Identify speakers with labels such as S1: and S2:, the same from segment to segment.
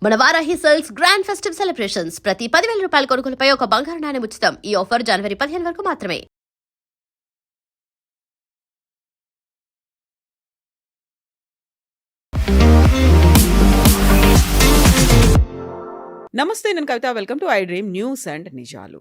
S1: మన Varahi sales grand festive celebrations ప్రతి 10,000 రూపాయల కొనుగోలుపై ఒక బంగారు నాణెం ఉచితం. ఈ ఆఫర్ జనవరి 15 వరకు మాత్రమే.
S2: నమస్తే, నేను Kavitha. Welcome to I dream news and నిజాలు.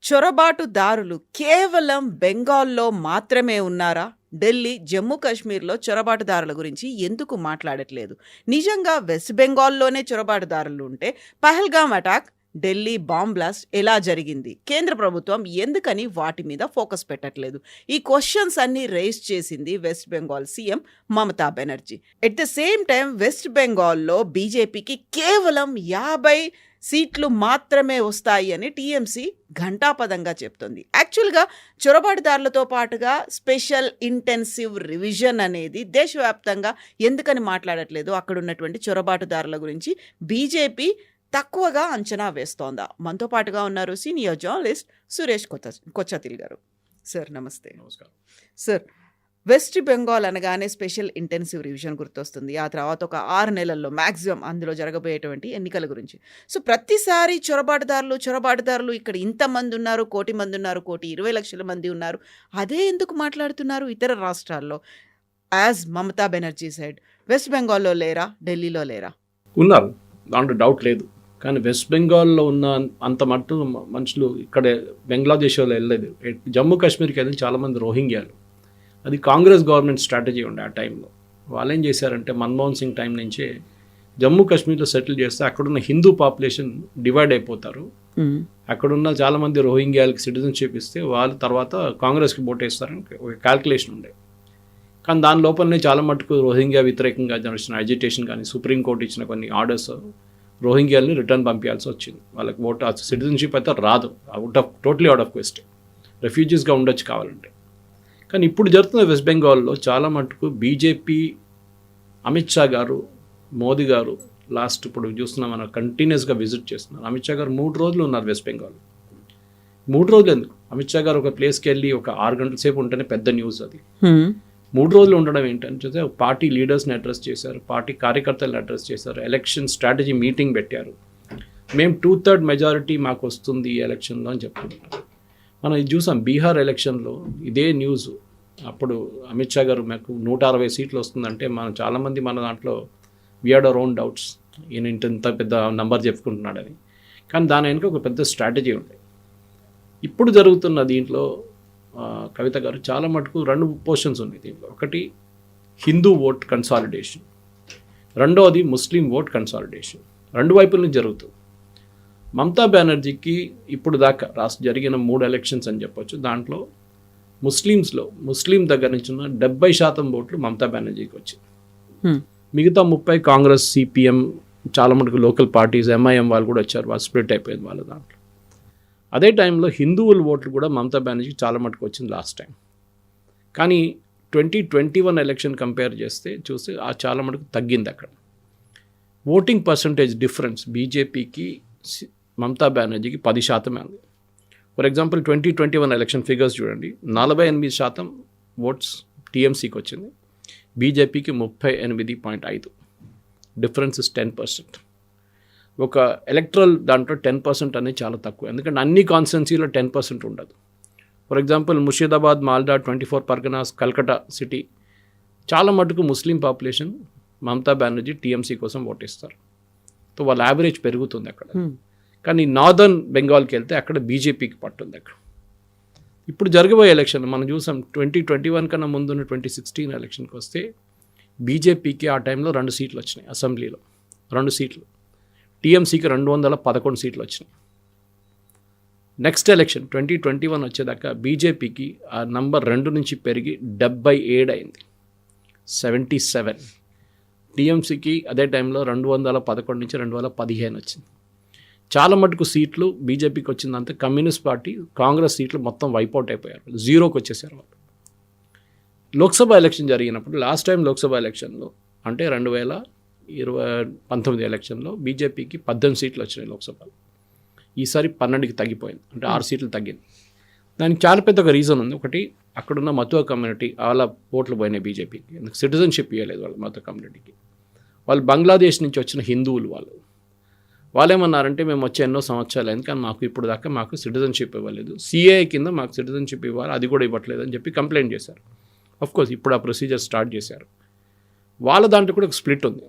S2: చొరబాటుదారులు కేవలం బెంగాల్లో మాత్రమే ఉన్నారా? ఢిల్లీ, జమ్మూ కాశ్మీర్లో చొరబాటుదారుల గురించి ఎందుకు మాట్లాడట్లేదు? నిజంగా వెస్ట్ బెంగాల్లోనే చొరబాటుదారులు ఉంటే Pahalgam attack, Delhi bomb blast ఎలా జరిగింది? కేంద్ర ప్రభుత్వం ఎందుకని వాటి మీద ఫోకస్ పెట్టట్లేదు? ఈ క్వశ్చన్స్ అన్ని రేస్ చేసింది west Bengal CM Mamata Banerjee. At the same time west బెంగాల్లో బీజేపీకి కేవలం 50 సీట్లు మాత్రమే వస్తాయి అని టీఎంసీ ఘంటాపదంగా చెప్తుంది. యాక్చువల్గా చొరబాటుదారులతో పాటుగా స్పెషల్ ఇంటెన్సివ్ రివిజన్ అనేది దేశవ్యాప్తంగా ఎందుకని మాట్లాడట్లేదు? అక్కడ ఉన్నటువంటి చొరబాటుదారుల గురించి బీజేపీ తక్కువగా అంచనా వేస్తోందా? మనతో పాటుగా ఉన్నారు సీనియర్ జర్నలిస్ట్ సురేష్ కొచ్చతిల్ గారు. సార్ నమస్తే.
S3: నమస్కారం
S2: సార్, వెస్ట్ బెంగాల్ అనగానే స్పెషల్ ఇంటెన్సివ్ రివిజన్ గుర్తొస్తుంది. ఆ తర్వాత ఒక 6 నెలల్లో మ్యాక్సిమం అందులో జరగబోయేటువంటి ఎన్నికల గురించి. సో ప్రతిసారి చొరబాటుదారులు ఇక్కడ ఇంతమంది ఉన్నారు, 1 కోటి మంది ఉన్నారు, 1,20,00,000 మంది ఉన్నారు, అదే ఎందుకు మాట్లాడుతున్నారు ఇతర రాష్ట్రాల్లో? As Mamata Banerjee side west బెంగాల్లో లేరా, ఢిల్లీలో లేరా?
S3: ఉన్నారు, దాంట్లో డౌట్ లేదు. కానీ వెస్ట్ బెంగాల్లో ఉన్న అంత మట్టు మనుషులు ఇక్కడ బంగ్లాదేశ్ వాళ్ళు వెళ్ళలేదు. జమ్మూ కాశ్మీర్కి వెళ్ళి చాలామంది రోహింగ్యాలు. అది కాంగ్రెస్ గవర్నమెంట్ స్ట్రాటజీ ఉండే ఆ టైంలో. వాళ్ళు ఏం చేశారంటే మన్మోహన్ సింగ్ టైం నుంచే జమ్మూ కాశ్మీర్లో సెటిల్ చేస్తే అక్కడున్న హిందూ పాపులేషన్ డివైడ్ అయిపోతారు. అక్కడున్న చాలామంది రోహింగ్యాలకి సిటిజన్షిప్ ఇస్తే వాళ్ళు తర్వాత కాంగ్రెస్కి ఓటేస్తారని ఒక క్యాల్కులేషన్ ఉండే. కానీ దాని లోపలనే చాలా మటుకు రోహింగ్యా వ్యతిరేకంగా జరిగిన అజిటేషన్ కానీ సుప్రీంకోర్టు ఇచ్చిన కొన్ని ఆర్డర్స్ రోహింగ్యాలని రిటర్న్ పంపించాల్సి వచ్చింది. వాళ్ళకి ఓటు సిటిజన్షిప్ అయితే రాదు, టోటలీ అవుట్ ఆఫ్ క్వశ్చన్. రెఫ్యూజీస్గా ఉండొచ్చు కావాలంటే. కానీ ఇప్పుడు జరుగుతున్న వెస్ట్ బెంగాల్లో చాలా మటుకు బీజేపీ, అమిత్ షా గారు, మోదీ గారు లాస్ట్ ఇప్పుడు చూస్తున్నాం మనం కంటిన్యూస్గా విజిట్ చేస్తున్నారు. అమిత్ షా గారు 3 రోజులు ఉన్నారు వెస్ట్ బెంగాల్. 3 రోజులు ఎందుకు? అమిత్ షా గారు ఒక ప్లేస్కి వెళ్ళి ఒక 6 గంటల సేపు ఉంటేనే పెద్ద న్యూస్ అది. 3 రోజులు ఉండడం ఏంటంటే పార్టీ లీడర్స్ని అడ్రస్ చేశారు, పార్టీ కార్యకర్తలను అడ్రస్ చేశారు, ఎలక్షన్ స్ట్రాటజీ మీటింగ్ పెట్టారు. మేము 2/3 మెజారిటీ మాకు వస్తుంది ఈ ఎలక్షన్లో అని చెప్పుకుంటాం. మనం ఇది చూసాం బీహార్ ఎలక్షన్లో ఇదే న్యూస్. అప్పుడు అమిత్ షా గారు మాకు 160 సీట్లు వస్తుందంటే మనం చాలామంది మన దాంట్లో we had our own doubts, ఈయన ఇంత పెద్ద నంబర్ చెప్పుకుంటున్నాడని. కానీ దాని వెనుక ఒక పెద్ద స్ట్రాటజీ ఉంది. ఇప్పుడు జరుగుతున్న దీంట్లో కవిత గారు చాలా మటుకు 2 పోర్షన్స్ ఉన్నాయి దీంట్లో. ఒకటి హిందూ ఓట్ కన్సాలిడేషన్, రెండవది ముస్లిం ఓట్ కన్సాలిడేషన్. 2 వైపుల నుంచి జరుగుతుంది. మమతా బెనర్జీకి ఇప్పుడు దాకా జరిగిన 3 ఎలక్షన్స్ అని చెప్పొచ్చు. దాంట్లో ముస్లిం దగ్గర నుంచి ఉన్న 70% ఓట్లు మమతా బెనర్జీకి వచ్చాయి. మిగతా 30 కాంగ్రెస్, సిపిఎం, చాలా మటుకు లోకల్ పార్టీస్, ఎంఐఎం వాళ్ళు కూడా వచ్చారు. వాళ్ళు స్ప్లిట్ అయిపోయింది వాళ్ళ దాంట్లో. అదే టైంలో హిందువుల ఓట్లు కూడా మమతా బెనర్జీకి చాలా మటుకు వచ్చింది లాస్ట్ టైం. కానీ 2021 ఎలక్షన్ కంపేర్ చేస్తే చూస్తే ఆ చాలా మటుకు తగ్గింది. అక్కడ ఓటింగ్ పర్సంటేజ్ డిఫరెన్స్ బీజేపీకి మమతా బెనర్జీకి 10% ఉంది. ఫర్ ఎగ్జాంపుల్ 2021 ఎలక్షన్ ఫిగర్స్ చూడండి. 48% ఓట్స్ టీఎంసీకి వచ్చింది, బీజేపీకి 38.5. Difference is 10%. ఒక ఎలక్ట్రల్ దాంట్లో 10% అనేది చాలా తక్కువ, ఎందుకంటే అన్ని కాన్స్టిట్యున్సీలో 10% ఉండదు. For example Murshidabad, Malda, 24 Parganas, Calcutta city చాలా మటుకు ముస్లిం పాపులేషన్ మమతా బెనర్జీ టీఎంసీ కోసం ఓటేస్తారు. సో వాళ్ళ యావరేజ్ పెరుగుతుంది అక్కడ. కానీ నార్దర్న్ బెంగాల్కి వెళ్తే అక్కడ బీజేపీకి పట్టుంది. అక్కడ ఇప్పుడు జరగబోయే ఎలక్షన్ మనం చూసాం. 2021 కన్నా ముందున్న 2016 ఎలక్షన్కి వస్తే బీజేపీకి ఆ టైంలో 2 సీట్లు వచ్చినాయి అసెంబ్లీలో, 2 సీట్లు. టీఎంసీకి 211 సీట్లు వచ్చినాయి. నెక్స్ట్ ఎలక్షన్ 2021 వచ్చేదాకా బీజేపీకి ఆ నంబర్ 2 నుంచి పెరిగి 77 అయింది, 77. టీఎంసీకి అదే టైంలో 211 నుంచి 215 వచ్చింది. చాలా మటుకు సీట్లు బీజేపీకి వచ్చిందంటే కమ్యూనిస్ట్ పార్టీ, కాంగ్రెస్ సీట్లు మొత్తం వైపౌట్ అయిపోయారు, 0కి వచ్చేసారు వాళ్ళు. లోక్సభ ఎలక్షన్ జరిగినప్పుడు లాస్ట్ టైం లోక్సభ ఎలక్షన్లో అంటే 2019 ఎలక్షన్లో బీజేపీకి 18 సీట్లు వచ్చినాయి లోక్సభలో. ఈసారి 12కి తగ్గిపోయింది, అంటే 6 సీట్లు తగ్గింది. దానికి చాలా పెద్ద ఒక రీజన్ ఉంది. ఒకటి అక్కడున్న మతువా కమ్యూనిటీ వాళ్ళ ఓట్లు పోయినాయి బీజేపీకి, సిటిజన్షిప్ ఇవ్వలేదు వాళ్ళ మతువా కమ్యూనిటీకి. వాళ్ళు బంగ్లాదేశ్ నుంచి వచ్చిన హిందువులు వాళ్ళు ఏమన్నారంటే మేము వచ్చే ఎన్నో సంవత్సరాలు అయింది కానీ మాకు ఇప్పుడు దాకా మాకు సిటిజన్షిప్ ఇవ్వలేదు, సిఏ కింద మాకు సిటిజన్షిప్ ఇవ్వాలి, అది కూడా ఇవ్వట్లేదు అని చెప్పి కంప్లైంట్ చేశారు. కోర్స్ ఇప్పుడు ఆ ప్రొసీజర్ స్టార్ట్ చేశారు. వాళ్ళ దాంట్లో కూడా ఒక స్ప్లిట్ ఉంది.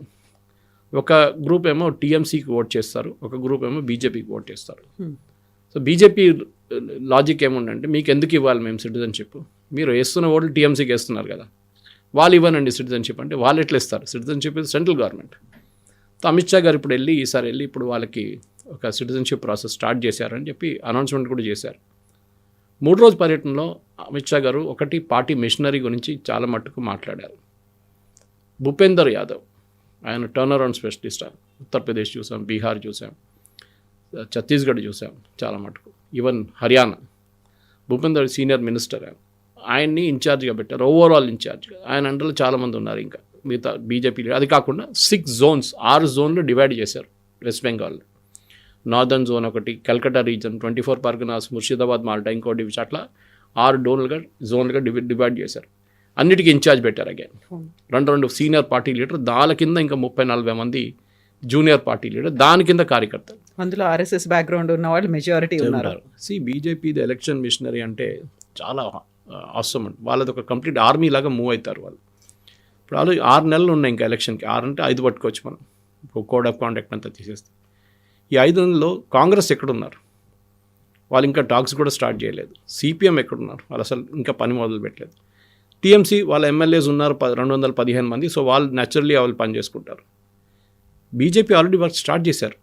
S3: ఒక గ్రూప్ ఏమో టీఎంసీకి ఓట్ చేస్తారు, ఒక గ్రూప్ ఏమో బీజేపీకి ఓట్ చేస్తారు. సో బీజేపీ లాజిక్ ఏముందంటే మీకు ఎందుకు ఇవ్వాలి మేము సిటిజన్షిప్, మీరు వేస్తున్న ఓట్లు టీఎంసీకి వేస్తున్నారు కదా, వాళ్ళు ఇవ్వనండి సిటిజన్షిప్ అంటే వాళ్ళు ఎట్లా ఇస్తారు, సిటిజన్షిప్ ఇది central government. So Amit Shah గారు ఇప్పుడు ఈసారి వెళ్ళి ఇప్పుడు వాళ్ళకి ఒక సిటిజన్షిప్ ప్రాసెస్ స్టార్ట్ చేశారని చెప్పి అనౌన్స్మెంట్ కూడా చేశారు. 3 రోజు పర్యటనలో అమిత్ షా గారు ఒకటి పార్టీ మిషనరీ గురించి చాలా మట్టుకు మాట్లాడారు. భూపేందర్ యాదవ్ ఆయన టర్న్ అరౌండ్ స్పెషలిస్ట్, ఉత్తరప్రదేశ్ చూసాం, బీహార్ చూసాం, ఛత్తీస్గఢ్ చూసాం చాలా మటుకు, even Haryana. Bhupender senior minister, ఆయన్ని ఇన్ఛార్జ్గా పెట్టారు, ఓవరాల్ ఇన్ఛార్జ్గా. ఆయన అండర్లో చాలామంది ఉన్నారు, ఇంకా మిగతా బీజేపీ. అది కాకుండా 6 జోన్స్ 6 జోన్లు డివైడ్ చేశారు వెస్ట్ బెంగాల్లో. నార్దర్న్ జోన్ ఒకటి, Calcutta reason, 24 Parganas, Murshidabad, Malta ఇంకో డివిజన్, అట్లా 6 జోన్లుగా డివైడ్ చేశారు. అన్నిటికీ ఇన్ఛార్జ్ పెట్టారు. అగైన్ 2 సీనియర్ పార్టీ లీడర్, దాని కింద ఇంకా 30-40 మంది జూనియర్ పార్టీ లీడర్, దాని కింద కార్యకర్తలు.
S2: అందులో ఆర్ఎస్ఎస్ బ్యాక్గ్రౌండ్ ఉన్న వాళ్ళు మెజారిటీ ఉన్నారు.
S3: బీజేపీది ఎలక్షన్ మిషనరీ అంటే చాలా అవసరం అండి. వాళ్ళది ఒక కంప్లీట్ ఆర్మీ లాగా మూవ్ అవుతారు వాళ్ళు. ఇప్పుడు వాళ్ళు 6 నెలలు ఉన్నాయి ఇంకా ఎలక్షన్కి, 6 అంటే 5 పట్టుకోవచ్చు మనం, కోడ్ ఆఫ్ కాండక్ట్ అంతా తీసేస్తే. ఈ 5 నెలల్లో కాంగ్రెస్ ఎక్కడున్నారు, వాళ్ళు ఇంకా టాక్స్ కూడా స్టార్ట్ చేయలేదు. సిపిఎం ఎక్కడున్నారు, వాళ్ళు అసలు ఇంకా పని మొదలు పెట్టలేదు. టీఎంసీ వాళ్ళ ఎమ్మెల్యేస్ ఉన్నారు 215 మంది, సో వాళ్ళు న్యాచురల్లీ వాళ్ళు పని చేసుకుంటారు. బీజేపీ ఆల్రెడీ వర్క్ స్టార్ట్ చేశారు.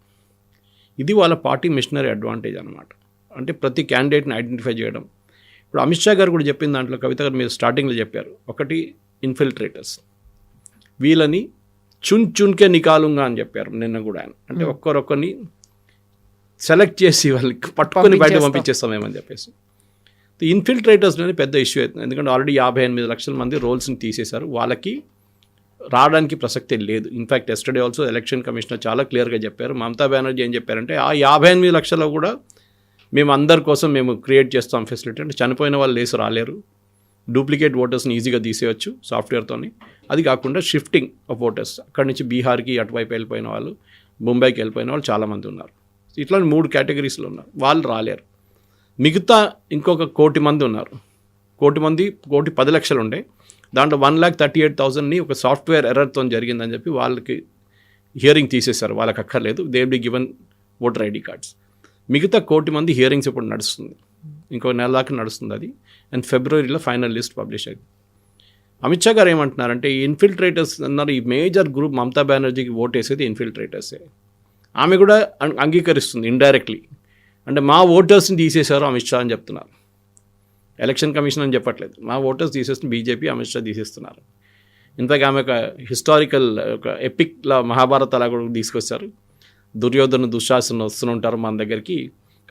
S3: ఇది వాళ్ళ పార్టీ మిషనరీ అడ్వాంటేజ్ అనమాట. అంటే ప్రతి క్యాండిడేట్ని ఐడెంటిఫై చేయడం. ఇప్పుడు అమిత్ షా గారు కూడా చెప్పిన దాంట్లో, కవిత గారు మీరు స్టార్టింగ్లో చెప్పారు, ఒకటి ఇన్ఫిల్ట్రేటర్స్, వీళ్ళని చున్కే నికాలుంగా అని చెప్పారు నిన్న కూడా ఆయన. అంటే ఒక్కరొక్కరిని సెలెక్ట్ చేసి వాళ్ళకి పట్టుకొని బయట పంపించేస్తామేమని చెప్పేసి. ఇన్ఫిల్ట్రేటర్స్ అనేది పెద్ద ఇష్యూ అవుతుంది. ఎందుకంటే ఆల్రెడీ 58 లక్షల మంది రోల్స్ని తీసేశారు, వాళ్ళకి రావడానికి ప్రసక్తే లేదు. In fact yesterday also election commissioner చాలా క్లియర్గా చెప్పారు. మమతా బెనర్జీ ఏం చెప్పారంటే ఆ 58 లక్షల్లో కూడా మేము అందరి కోసం మేము క్రియేట్ చేస్తాం ఫెసిలిటీ. అంటే చనిపోయిన వాళ్ళు లేసి రాలేరు, డూప్లికేట్ ఓటర్స్ని ఈజీగా తీసేయచ్చు సాఫ్ట్వేర్తోని. అది కాకుండా షిఫ్టింగ్ ఆఫ్ ఓటర్స్, అక్కడి నుంచి బీహార్కి అటువైపు వెళ్ళిపోయిన వాళ్ళు, ముంబైకి వెళ్ళిపోయిన వాళ్ళు చాలామంది ఉన్నారు. ఇట్లా 3 కేటగిరీస్లో ఉన్నారు, వాళ్ళు రాలేరు. మిగతా ఇంకొక 1 కోటి మంది ఉన్నారు. 1,10 లక్షలు ఉండే, దాంట్లో 1,38,000ని ఒక సాఫ్ట్వేర్ ఎర్రర్తో జరిగిందని చెప్పి వాళ్ళకి హియరింగ్ తీసేశారు, వాళ్ళకి అక్కర్లేదు, they will be given voter ID cards. మిగతా 1 కోటి మంది హియరింగ్స్ ఇప్పుడు నడుస్తుంది, ఇంకో నెల దాకా నడుస్తుంది అది. అండ్ ఫిబ్రవరిలో ఫైనల్ లిస్ట్ పబ్లిష్ అయింది. అమిత్ షా గారు ఏమంటున్నారంటే ఈ ఇన్ఫిల్ట్రేటర్స్ అన్నారు, ఈ మేజర్ గ్రూప్ మమతా బెనర్జీకి ఓట్ వేసేది ఇన్ఫిల్ట్రేటర్సే. ఆమె కూడా అంగీకరిస్తుంది ఇండైరెక్ట్లీ. అంటే మా ఓటర్స్ని తీసేశారు అమిత్ షా అని చెప్తున్నారు, ఎలక్షన్ కమిషన్ అని చెప్పట్లేదు. మా ఓటర్స్ తీసేస్తున్న బీజేపీ, అమిత్ షా తీసేస్తున్నారు. ఇంతగా ఆమె ఒక హిస్టారికల్ ఒక ఎపిక్లా మహాభారత్ అలా కూడా తీసుకొచ్చారు. దుర్యోధన దుశ్శాసన వస్తుంటారు మన దగ్గరికి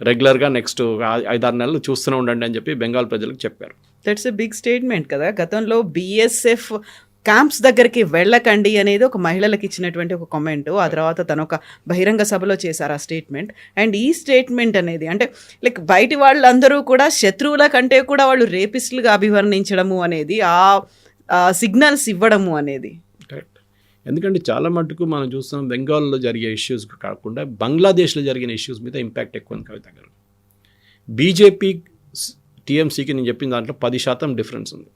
S3: రెగ్యులర్గా, నెక్స్ట్ 5-6 నెలలు చూస్తూనే ఉండండి అని చెప్పి బెంగాల్ ప్రజలకు చెప్పారు.
S2: దట్స్ ఎ బిగ్ స్టేట్మెంట్ కదా. గతంలో బీఎస్ఎఫ్ క్యాంప్స్ దగ్గరికి వెళ్ళకండి అనేది ఒక మహిళలకు ఇచ్చినటువంటి ఒక కామెంట్. ఆ తర్వాత తను ఒక బహిరంగ సభలో చేశారు ఆ స్టేట్మెంట్. అండ్ ఈ స్టేట్మెంట్ అనేది అంటే లైక్ బయటి వాళ్ళందరూ కూడా శత్రువుల కంటే కూడా వాళ్ళు రేపిస్టులుగా అభివర్ణించడము అనేది, ఆ సిగ్నల్స్ ఇవ్వడము అనేది
S3: కరెక్ట్. ఎందుకంటే చాలా మటుకు మనం చూస్తున్నాం బెంగాల్లో జరిగే ఇష్యూస్ కాకుండా బంగ్లాదేశ్లో జరిగిన ఇష్యూస్ మీద ఇంపాక్ట్ ఎక్కువ ఉంది కవిత గారు. బీజేపీ టీఎంసీకి నేను చెప్పిన దాంట్లో 10% డిఫరెన్స్ ఉంది.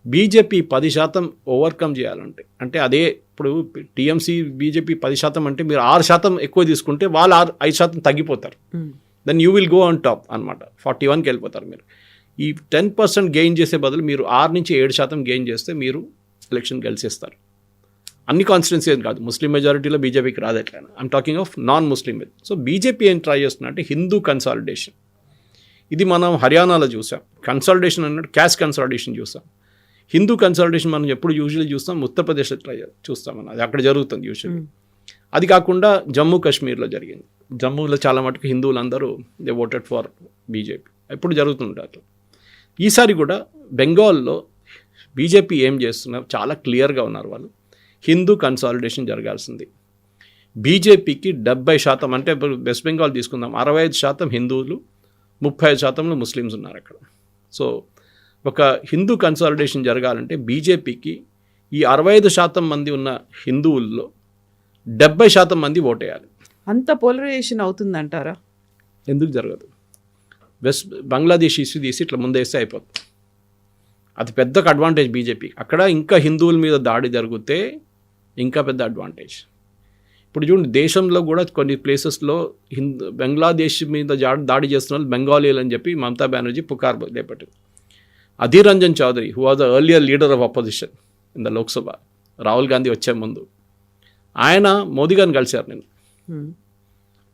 S3: బీజేపీ 10% ఓవర్కమ్ చేయాలంటే, అంటే అదే ఇప్పుడు టీఎంసీ బీజేపీ 10% అంటే మీరు 6% ఎక్కువ తీసుకుంటే వాళ్ళు 5% తగ్గిపోతారు. Then you will go on top అనమాట, 41కి వెళ్ళిపోతారు మీరు. ఈ 10% గెయిన్ చేసే బదులు మీరు 6 నుంచి 7% గెయిన్ చేస్తే మీరు ఎలక్షన్ గెలిచేస్తారు. అన్ని కాన్స్టిట్యున్సీ ఏం కాదు, ముస్లిం మెజారిటీలో బీజేపీకి రాదు ఎట్లయినా. I'm talking of non Muslim. So BJP ఏం ట్రై చేస్తున్నా అంటే హిందూ కన్సాలిడేషన్. ఇది మనం హర్యానాలో చూసాం, కన్సాలిడేషన్ అన్నట్టు క్యాస్ట్ కన్సాలిడేషన్ చూసాం. హిందూ కన్సాలిడేషన్ మనం ఎప్పుడు యూజువల్లీ చూస్తాం, ఉత్తరప్రదేశ్లో ట్రై చూస్తాం, అది అక్కడ జరుగుతుంది యూజువల్లీ. అది కాకుండా జమ్మూ కాశ్మీర్లో జరిగింది. జమ్మూలో చాలా మటుకు హిందువులందరూ దే ఓటెడ్ ఫర్ బీజేపీ, ఎప్పుడు జరుగుతుంది అట్లా. ఈసారి కూడా బెంగాల్లో బీజేపీ ఏం చేస్తున్నారు చాలా క్లియర్గా ఉన్నారు వాళ్ళు. హిందూ కన్సాలిడేషన్ జరగాల్సింది. బీజేపీకి 70%, అంటే వెస్ట్ బెంగాల్ తీసుకుందాం, 65% హిందువులు, 35% ముస్లిమ్స్ ఉన్నారు అక్కడ. సో ఒక హిందూ కన్సాలిడేషన్ జరగాలంటే బీజేపీకి ఈ 65% మంది ఉన్న హిందువుల్లో 70% మంది ఓటేయాలి.
S2: అంత పోలరైజేషన్ అవుతుందంటారా?
S3: ఎందుకు జరగదు? బంగ్లాదేశ్ ఇష్యూ తీసి ఇట్లా ముందేస్తే అయిపోతుంది. అది పెద్ద అడ్వాంటేజ్ బీజేపీ. అక్కడ ఇంకా హిందువుల మీద దాడి జరిగితే ఇంకా పెద్ద అడ్వాంటేజ్. ఇప్పుడు చూడండి, దేశంలో కూడా కొన్ని ప్లేసెస్లో బంగ్లాదేశ్ మీద దాడి చేస్తున్న వాళ్ళు బెంగాలీలు అని చెప్పి మమతా బెనర్జీ పుకారు లేపట్టింది. Adhir Ranjan Chowdhury, who was the earlier leader of opposition in the Lok Sabha, Rahul Gandhi వచ్చే ముందు, ఆయన మోదీ గారిని కలిశారు. నేను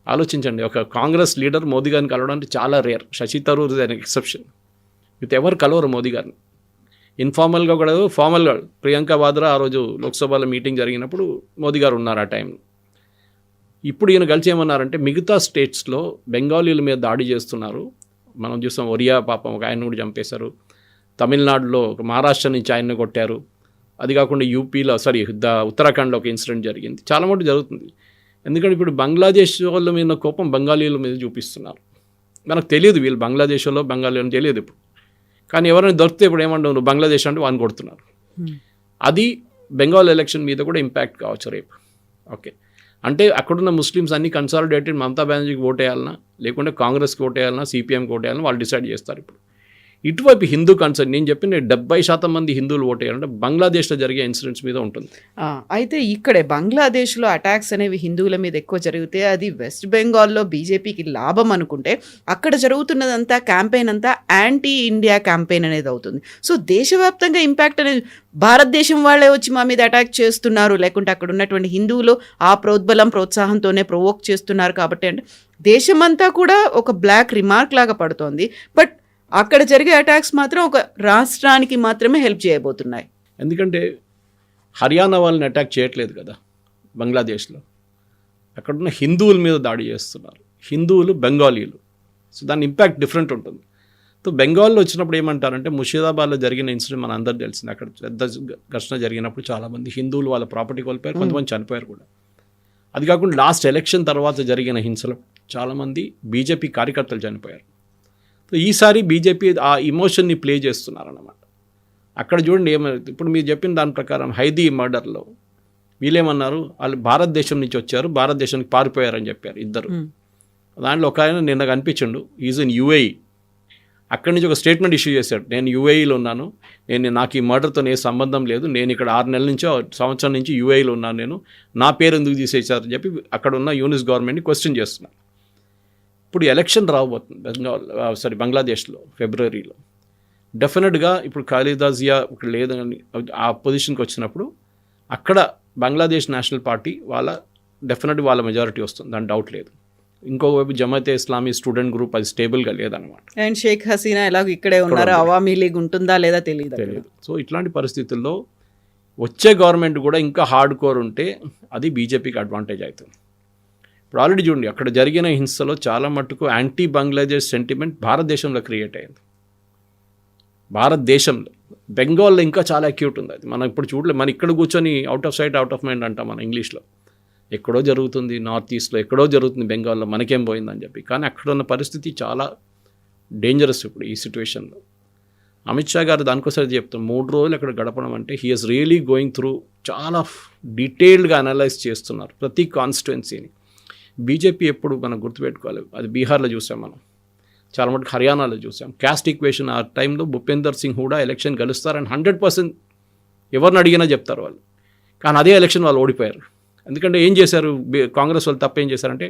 S3: ఆలోచించండి, ఒక కాంగ్రెస్ లీడర్ మోదీ గారిని కలవడం అంటే చాలా rare. Shashi Tharoor is an exception. With ఎవరు కలవరు మోదీ గారిని. ఇన్ఫార్మల్గా కూడా, ఫార్మల్గా ప్రియాంక వాద్రా ఆ రోజు లోక్సభలో మీటింగ్ జరిగినప్పుడు మోదీ గారు ఉన్నారు ఆ టైంలో. ఇప్పుడు ఈయన కలిసి ఏమన్నారంటే, మిగతా స్టేట్స్లో బెంగాలీల మీద దాడి చేస్తున్నారు. మనం చూస్తాం, ఒరియా పాపం ఒక ఆయన కూడా చంపేశారు, తమిళనాడులో ఒక మహారాష్ట్ర నుంచి ఆయన్ని కొట్టారు, అది కాకుండా యూపీలో ఉత్తరాఖండ్లో ఒక ఇన్సిడెంట్ జరిగింది. చాలా మటుకు జరుగుతుంది. ఎందుకంటే ఇప్పుడు బంగ్లాదేశ్ వాళ్ళ మీద కోపం బెంగాలీల మీద చూపిస్తున్నారు. మనకు తెలియదు వీళ్ళు బంగ్లాదేశ్ వాళ్ళు బెంగాలీ అని తెలియదు ఇప్పుడు. కానీ ఎవరైనా దొరికితే ఇప్పుడు ఏమంటారు, నువ్వు బంగ్లాదేశ్ అంటే వాడిని కొడుతున్నారు. అది బెంగాల్ ఎలక్షన్ మీద కూడా ఇంపాక్ట్ కావచ్చు రేపు. ఓకే, అంటే అక్కడున్న ముస్లిమ్స్ అన్ని కన్సాలిడేటెడ్ మమతా బెనర్జీకి ఓటేయాలన్నా, లేకుంటే కాంగ్రెస్కి ఓటేయాలన్నా, సిపిఎంకి ఓటేయాలన్నా వాళ్ళు డిసైడ్ చేస్తారు. ఇప్పుడు ఇటువైపు హిందూ కన్సర్న్, నేను చెప్పిన 70% మంది హిందువులు ఓటేయాలంటే బంగ్లాదేశ్లో జరిగే ఇన్సిడెంట్స్ మీద ఉంటుంది.
S2: అయితే ఇక్కడే బంగ్లాదేశ్లో అటాక్స్ అనేవి హిందువుల మీద ఎక్కువ జరిగితే అది వెస్ట్ బెంగాల్లో బీజేపీకి లాభం అనుకుంటే, అక్కడ జరుగుతున్నదంతా క్యాంపెయిన్ అంతా యాంటీ ఇండియా క్యాంపెయిన్ అనేది అవుతుంది. సో దేశవ్యాప్తంగా ఇంపాక్ట్ అనేది, భారతదేశం వాళ్ళే వచ్చి మా మీద అటాక్ చేస్తున్నారు, లేకుంటే అక్కడ ఉన్నటువంటి హిందువులు ఆ ప్రోత్సాహంతోనే ప్రొవోక్ చేస్తున్నారు కాబట్టి అంటే దేశమంతా కూడా ఒక బ్లాక్ రిమార్క్ లాగా పడుతోంది. బట్ అక్కడ జరిగే అటాక్స్ మాత్రం ఒక రాష్ట్రానికి మాత్రమే హెల్ప్ చేయబోతున్నాయి.
S3: ఎందుకంటే హర్యానా వాళ్ళని అటాక్ చేయట్లేదు కదా బంగ్లాదేశ్లో, అక్కడున్న హిందువుల మీద దాడి చేస్తున్నారు. హిందువులు బెంగాలీలు, సో దాని ఇంపాక్ట్ డిఫరెంట్ ఉంటుంది. సో బెంగాల్లో వచ్చినప్పుడు ఏమంటారంటే, ముషీదాబాద్లో జరిగిన ఇన్సిడెంట్ మన అందరూ తెలిసింది. అక్కడ పెద్ద ఘర్షణ జరిగినప్పుడు చాలామంది హిందువులు వాళ్ళ ప్రాపర్టీ కోల్పోయారు, కొంతమంది చనిపోయారు కూడా. అది కాకుండా లాస్ట్ ఎలక్షన్ తర్వాత జరిగిన హింసలో చాలామంది బీజేపీ కార్యకర్తలు చనిపోయారు. సో ఈసారి బీజేపీ ఆ ఇమోషన్ని ప్లే చేస్తున్నారన్నమాట. అక్కడ చూడండి ఏమైంది. ఇప్పుడు మీరు చెప్పిన దాని ప్రకారం హైదీ మర్డర్లో వీళ్ళేమన్నారు, వాళ్ళు భారతదేశం నుంచి వచ్చారు, భారతదేశానికి పారిపోయారని చెప్పారు ఇద్దరు. దాంట్లో ఒక ఆయన నిన్న కనిపించిండు, ఈజ్ ఇన్ యూఏఈ. అక్కడి నుంచి ఒక స్టేట్మెంట్ ఇష్యూ చేశాడు, నేను యూఏఈలో ఉన్నాను, నాకు ఈ మర్డర్తో ఏ సంబంధం లేదు, నేను ఇక్కడ 6 నెలల నుంచో సంవత్సరం నుంచి యూఏఈలో ఉన్నాను, నా పేరు ఎందుకు తీసేశారని చెప్పి అక్కడ ఉన్న యూనిస్ గవర్నమెంట్ని క్వశ్చన్ చేస్తున్నారు. ఇప్పుడు ఎలక్షన్ రాబోతుంది బంగ్లాదేశ్లో ఫిబ్రవరిలో. డెఫినెట్గా ఇప్పుడు ఖాలిదా జియా ఇక్కడ లేదని ఆ పొజిషన్కి వచ్చినప్పుడు అక్కడ బంగ్లాదేశ్ నేషనల్ పార్టీ డెఫినెట్గా వాళ్ళ మెజారిటీ వస్తుంది, దాని డౌట్ లేదు. ఇంకోవైపు జమాతే ఇస్లామీ స్టూడెంట్ గ్రూప్ అది స్టేబుల్గా లేదనమాట.
S2: అండ్ షేక్ హసీనా ఎలాగో ఇక్కడే ఉన్నారు, అవామీ లీగ్ ఉంటుందా లేదా తెలియదు.
S3: సో ఇట్లాంటి పరిస్థితుల్లో వచ్చే గవర్నమెంట్ కూడా ఇంకా హార్డ్ కోర్ ఉంటే అది బీజేపీకి అడ్వాంటేజ్ అవుతుంది. ఇప్పుడు ఆల్రెడీ చూడండి, అక్కడ జరిగిన హింసలో చాలా మట్టుకు యాంటీ బంగ్లాదేశ్ సెంటిమెంట్ భారతదేశంలో క్రియేట్ అయింది. భారతదేశంలో, బెంగాల్లో ఇంకా చాలా అక్యూట్ ఉంది అది. మనం ఇప్పుడు చూడలేదు, మనం ఇక్కడ కూర్చొని out of sight out of mind అంటాం మనం ఇంగ్లీష్లో. ఎక్కడో జరుగుతుంది నార్త్ ఈస్ట్లో, ఎక్కడో జరుగుతుంది బెంగాల్లో, మనకేం పోయిందని చెప్పి. కానీ అక్కడ ఉన్న పరిస్థితి చాలా డేంజరస్ ఇప్పుడు ఈ సిచ్యువేషన్లో. అమిత్ షా గారు దానికోసం చెప్తాం, 3 రోజులు అక్కడ గడపడం అంటే he is really going through, చాలా డీటెయిల్డ్గా అనలైజ్ చేస్తున్నారు ప్రతి కాన్స్టిట్యుయెన్సీని. బీజేపీ ఎప్పుడు మనం గుర్తుపెట్టుకోవాలి, అది బీహార్లో చూసాం మనం, చాలా మటుకు హర్యానాలో చూసాం. క్యాస్ట్ ఈక్వేషన్ ఆ టైంలో భూపేందర్ సింగ్ హూడా ఎలక్షన్ గెలుస్తారని 100% ఎవరిని అడిగినా చెప్తారు వాళ్ళు. కానీ అదే ఎలక్షన్ వాళ్ళు ఓడిపోయారు. ఎందుకంటే ఏం చేశారు కాంగ్రెస్ వాళ్ళు, తప్పేం చేశారంటే